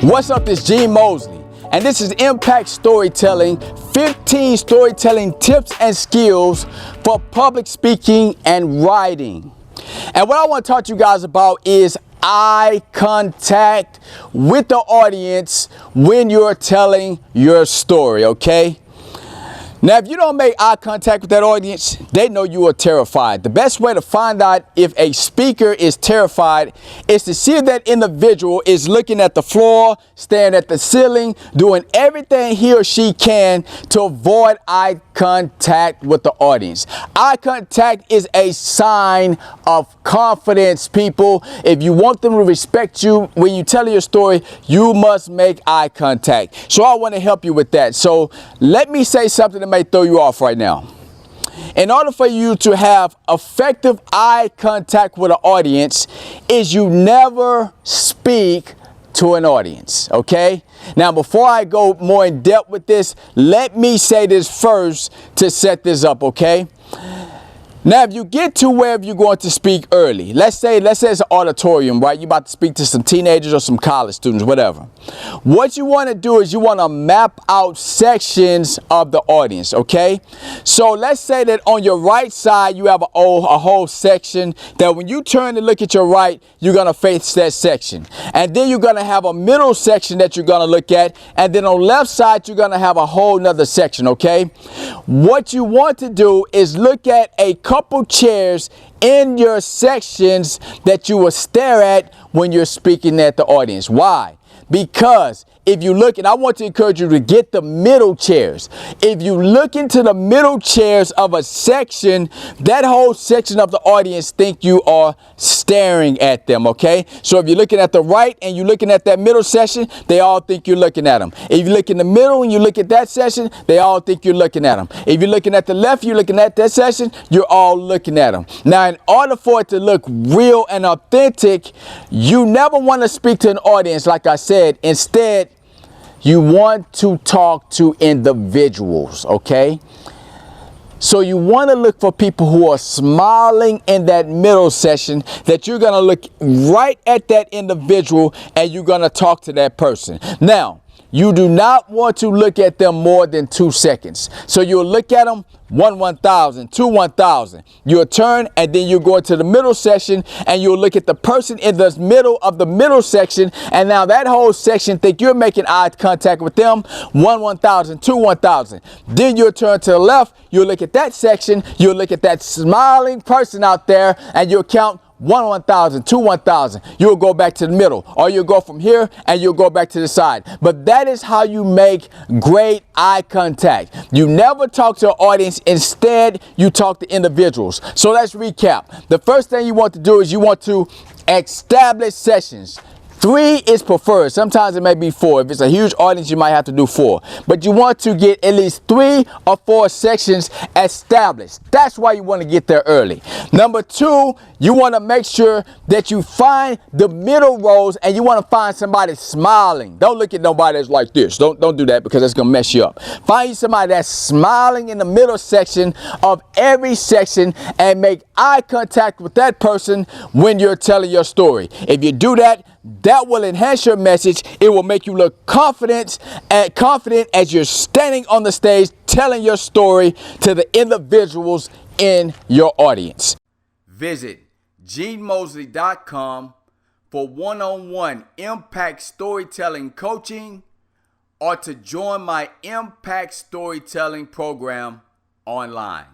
What's up, this is Gene Mosley, and this is Impact Storytelling, 15 storytelling tips and skills for public speaking and writing. And what I want to talk to you guys about is eye contact with the audience when you're telling your story, okay? Now, if you don't make eye contact with that audience, they know you are terrified. The best way to find out if a speaker is terrified is to see if that individual is looking at the floor, staring at the ceiling, doing everything he or she can to avoid eye contact with the audience. Eye contact is a sign of confidence, people. If you want them to respect you when you tell your story, you must make eye contact. So I want to help you with that. So let me say something that may throw you off right now. In order for you to have effective eye contact with an audience, is you never speak to an audience, okay? Now, before I go more in depth with this, let me say this first to set this up, okay? Now, if you get to wherever you're going to speak early, let's say it's an auditorium, right? You're about to speak to some teenagers or some college students, whatever. What you want to do is you want to map out sections of the audience, okay? So let's say that on your right side, you have a whole section that when you turn to look at your right, you're going to face that section. And then you're going to have a middle section that you're going to look at. And then on the left side, you're going to have a whole nother section, okay? What you want to do is look at a couple chairs in your sections that you will stare at when you're speaking at the audience. Why? Because if you look, and I want to encourage you to get the middle chairs. If you look into the middle chairs of a section, that whole section of the audience think you are staring at them, okay? So if you're looking at the right and you're looking at that middle section, they all think you're looking at them. If you look in the middle and you look at that section, they all think you're looking at them. If you're looking at the left, you're looking at that section, you're all looking at them. Now, in order for it to look real and authentic, you never want to speak to an audience, like I said. Instead, you want to talk to individuals, okay? So you want to look for people who are smiling in that middle session, that you're going to look right at that individual and you're going to talk to that person. Now, you do not want to look at them more than 2 seconds. So you'll look at them 1,000, 1,000. You'll turn and then you go to the middle section and you'll look at the person in the middle of the middle section. And now that whole section think you're making eye contact with them 1,000, 1,000. Then you'll turn to the left. You'll look at that section. You'll look at that smiling person out there and you'll count 1,000, 1,000. You'll go back to the middle, or you'll go from here and you'll go back to the side. But that is how you make great eye contact. You never talk to an audience. Instead, you talk to individuals. So let's recap. The first thing you want to do is you want to establish sessions. 3 is preferred. Sometimes it may be 4. If it's a huge audience, you might have to do 4. But you want to get at least 3 or 4 sections established. That's why you want to get there early. Number 2, you want to make sure that you find the middle rows and you want to find somebody smiling. Don't look at nobody that's like this. Don't do that, because that's going to mess you up. Find you somebody that's smiling in the middle section of every section and make eye contact with that person when you're telling your story. If you do that, that will enhance your message. It will make you look confident as you're standing on the stage telling your story to the individuals in your audience. Visit genemosley.com for one-on-one impact storytelling coaching, or to join my impact storytelling program online.